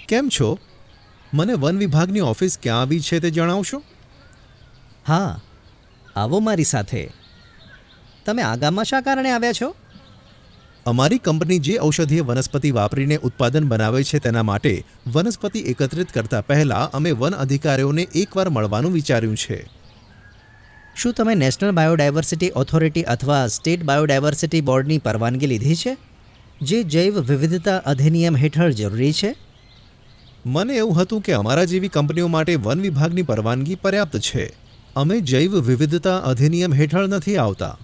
કેમ છો? મને વન વિભાગની ઓફિસ ક્યાં આવી છે તે જણાવશો? હા, આવો મારી સાથે. તમે આ ગામમાં શા કારણે આવ્યા છો? અમારી કંપની જે ઔષધીય વનસ્પતિ વાપરીને ઉત્પાદન બનાવે છે તેના માટે વનસ્પતિ એકત્રિત કરતા પહેલા અમે વન અધિકારીઓને એકવાર મળવાનું વિચાર્યું છે. શું તમે નેશનલ બાયોડાયવર્સિટી ઓથોરિટી અથવા સ્ટેટ બાયોડાયવર્સિટી બોર્ડની પરવાનગી લીધી છે, જે જૈવ વિવિધતા અધિનિયમ હેઠળ જરૂરી છે? મને એવું હતું કે અમારા જેવી કંપનીઓ માટે વન વિભાગની પરવાનગી પર્યાપ્ત છે. અમે જૈવ વિવિધતા અધિનિયમ હેઠળ નથી આવતા.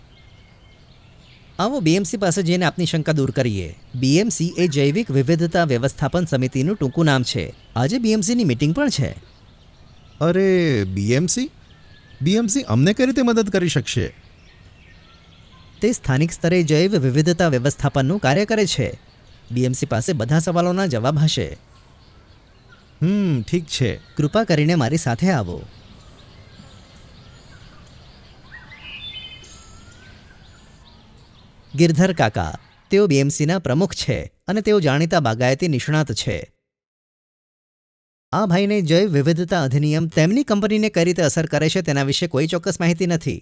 આવો બીએમસી પાસે જઈને આપની શંકા દૂર કરીએ. બીએમસી એ જૈવિક વિવિધતા વ્યવસ્થાપન સમિતિનું ટૂંકું નામ છે. આજે બીએમસીની મીટિંગ પણ છે. અરે બીએમસી? બીએમસી અમને કઈ રીતે મદદ કરી શકશે? તે સ્થાનિક સ્તરે જૈવ વિવિધતા વ્યવસ્થાપનનું કાર્ય કરે છે. બીએમસી પાસે બધા સવાલોના જવાબ હશે. ઠીક છે. કૃપા કરીને મારી સાથે આવો. ગિરધર કાકા, તેઓ બીએમસીના પ્રમુખ છે અને તેઓ જાણીતા બાગાયતી નિષ્ણાત છે. આ ભાઈને જૈવ વિવિધતા અધિનિયમ તેમની કંપનીને કઈ રીતે અસર કરે છે તેના વિશે કોઈ ચોક્કસ માહિતી નથી.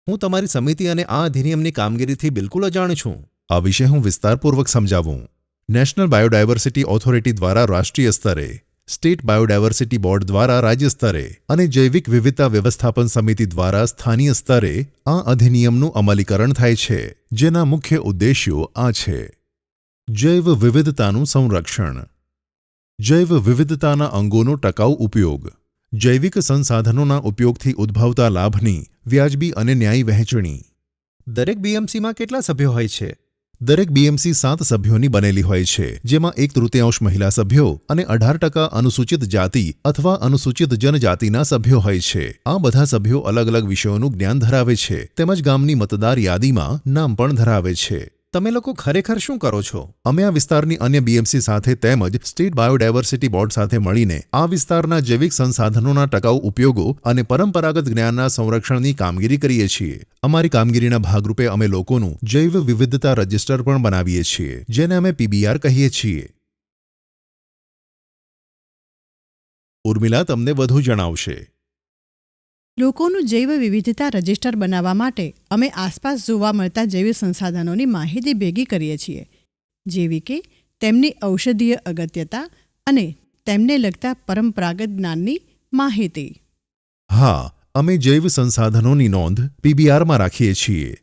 હું તમારી સમિતિ અને આ અધિનિયમની કામગીરીથી બિલકુલ અજાણ છું. આ વિશે હું વિસ્તારપૂર્વક સમજાવું. નેશનલ બાયોડાયવર્સિટી ઓથોરિટી દ્વારા રાષ્ટ્રીય સ્તરે, સ્ટેટ બાયોડાયવર્સિટી બોર્ડ દ્વારા રાજ્ય સ્તરે અને જૈવિક વિવિધતા વ્યવસ્થાપન સમિતિ દ્વારા સ્થાનીય સ્તરે આ અધિનિયમનું અમલીકરણ થાય છે, જેના મુખ્ય ઉદ્દેશ્યો આ છે: જૈવ વિવિધતાનું સંરક્ષણ, જૈવ વિવિધતાના અંગોનો ટકાઉ ઉપયોગ, જૈવિક સંસાધનોના ઉપયોગથી ઉદ્ભવતા લાભની વ્યાજબી અને ન્યાયી વહેંચણી. દરેક બીએમસીમાં કેટલા સભ્યો હોય છે? દરેક બીએમસી 7 સભ્યોની બનેલી હોય છે, જેમાં 1/3 મહિલા સભ્યો અને 18% અનુસૂચિત જાતિ અથવા અનુસૂચિત જનજાતિના સભ્યો હોય છે. આ બધા સભ્યો અલગ અલગ વિષયોનું જ્ઞાન ધરાવે છે તેમજ ગામની મતદાર યાદીમાં નામ પણ ધરાવે છે. તમે લોકો ખરેખર શું કરો છો? અમે આ વિસ્તારની અન્ય બીએમસી સાથે તેમજ સ્ટેટ બાયોડાયવર્સિટી બોર્ડ સાથે મળીને આ વિસ્તારના જૈવિક સંસાધનોના ટકાઉ ઉપયોગો અને પરંપરાગત જ્ઞાનના સંરક્ષણની કામગીરી કરીએ છીએ. અમારી કામગીરીના ભાગરૂપે અમે લોકોનું જૈવ વિવિધતા રજિસ્ટર પણ બનાવીએ છીએ, જેને અમે પીબીઆર કહીએ છીએ. ઉર્મિલા તમને વધુ જણાવશે. લોકોનું જૈવ વિવિધતા રજિસ્ટર બનાવવા માટે અમે આસપાસ જોવા મળતા જૈવ સંસાધનોની માહિતી ભેગી કરીએ છીએ, જેવી કે તેમની ઔષધીય અગત્યતા અને તેમને લગતા પરંપરાગત જ્ઞાનની માહિતી. હા, અમે જૈવ સંસાધનોની નોંધ પીબીઆરમાં રાખીએ છીએ.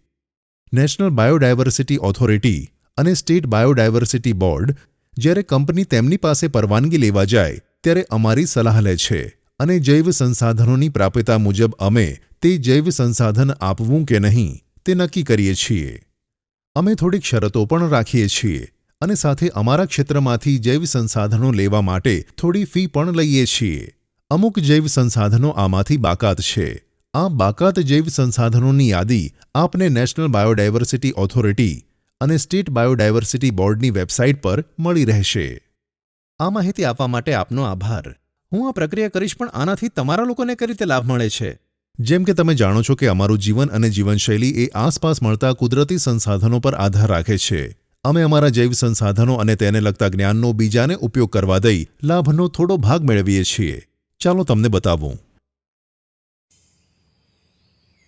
નેશનલ બાયોડાયવર્સિટી ઓથોરિટી અને સ્ટેટ બાયોડાયવર્સિટી બોર્ડ જ્યારે કંપની તેમની પાસે પરવાનગી લેવા જાય ત્યારે અમારી સલાહ લે છે અને જૈવ સંસાધનોની પ્રાપ્યતા મુજબ અમે તે જૈવ સંસાધન આપવું કે નહીં તે નક્કી કરીએ છીએ. અમે થોડીક શરતો પણ રાખીએ છીએ અને સાથે અમારા ક્ષેત્રમાંથી જૈવ સંસાધનો લેવા માટે થોડી ફી પણ લઈએ છીએ. અમુક જૈવ સંસાધનો આમાંથી બાકાત છે. આ બાકાત જૈવ સંસાધનોની યાદી આપને નેશનલ બાયોડાયવર્સિટી ઓથોરિટી અને સ્ટેટ બાયોડાયવર્સિટી બોર્ડની વેબસાઇટ પર મળી રહેશે. આ માહિતી આપવા માટે આપનો આભાર. હું આ પ્રક્રિયા કરીશ, પણ આનાથી તમારા લોકોને કઈ રીતે લાભ મળે છે? જેમ કે તમે જાણો છો કે અમારું જીવન અને જીવનશૈલી એ આસપાસ મળતા કુદરતી સંસાધનો પર આધાર રાખે છે. અમે અમારા જૈવ સંસાધનો અને તેને લગતા જ્ઞાનનો બીજાને ઉપયોગ કરવા દઈ લાભનો થોડો ભાગ મેળવીએ છીએ. ચાલો તમને બતાવું.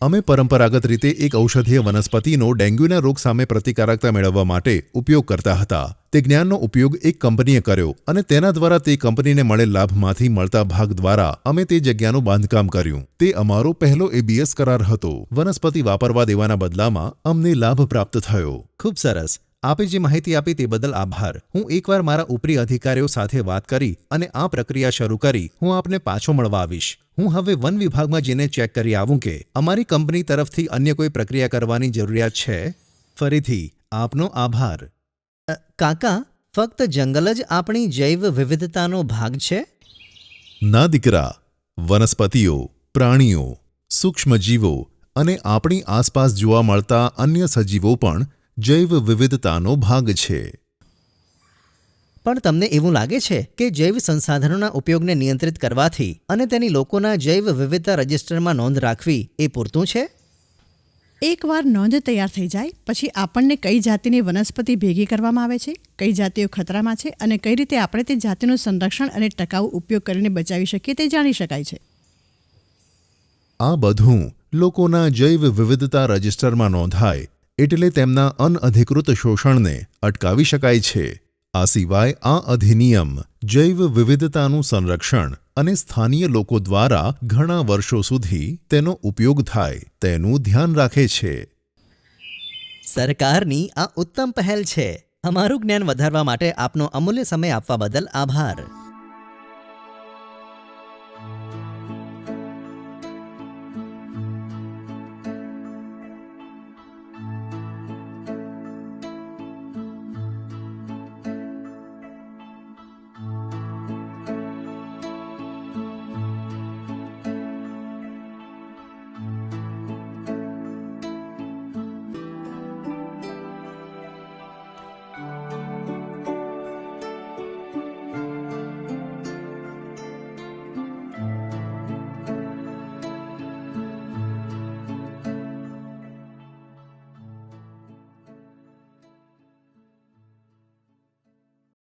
અમે પરંપરાગત રીતે એક ઔષધીય વનસ્પતિનો ડેન્ગ્યુના રોગ સામે પ્રતિકારકતા મેળવવા માટે ઉપયોગ કરતા હતા. તે જ્ઞાનનો ઉપયોગ એક કંપનીએ કર્યો અને તેના દ્વારા તે કંપનીને મળેલ લાભમાંથી મળતા ભાગ દ્વારા અમે તે જગ્યાનું બાંધકામ કર્યું. તે અમારો પહેલો એબીએસ કરાર હતો. વનસ્પતિ વાપરવા દેવાના બદલામાં અમને લાભ પ્રાપ્ત થયો. ખૂબ સરસ. આપે જે માહિતી આપી તે બદલ આભાર. હું એકવાર મારા ઉપરી અધિકારીઓ સાથે વાત કરી અને આ પ્રક્રિયા શરૂ કરી હું આપને પાછો મળવા આવીશ. હું હવે વન વિભાગમાં જઈને ચેક કરી આવું કે અમારી કંપની તરફથી અન્ય કોઈ પ્રક્રિયા કરવાની જરૂરિયાત છે. ફરીથી આપનો આભાર. કાકા, ફક્ત જંગલ જ આપણી જૈવ વિવિધતાનો ભાગ છે? ના દીકરા, વનસ્પતિઓ, પ્રાણીઓ, સૂક્ષ્મજીવો અને આપણી આસપાસ જોવા મળતા અન્ય સજીવો પણ જૈવ વિવિધતાનો ભાગ છે. પણ તમને એવું લાગે છે કે જૈવ સંસાધનોના ઉપયોગને નિયંત્રિત કરવાથી અને તેની લોકોના જૈવ વિવિધતા રજિસ્ટરમાં નોંધ રાખવી એ પૂરતું છે? એકવાર નોંધ તૈયાર થઈ જાય પછી આપણને કઈ જાતિની વનસ્પતિ ભેગી કરવામાં આવે છે, કઈ જાતિઓ ખતરામાં છે અને કઈ રીતે આપણે તે જાતિનું સંરક્ષણ અને ટકાઉ ઉપયોગ કરીને બચાવી શકીએ તે જાણી શકાય છે. આ બધું લોકોના જૈવ વિવિધતા રજિસ્ટરમાં નોંધાય એટલે તેમના અનઅધિકૃત શોષણને અટકાવી શકાય છે. આ સિવાય આ અધિનિયમ જૈવ વિવિધતાનું સંરક્ષણ અને સ્થાનીય લોકો દ્વારા ઘણા વર્ષો સુધી તેનો ઉપયોગ થાય તેનું ધ્યાન રાખે છે. સરકારની આ ઉત્તમ પહેલ છે. અમારું જ્ઞાન વધારવા માટે આપનો અમૂલ્ય સમય આપવા બદલ આભાર.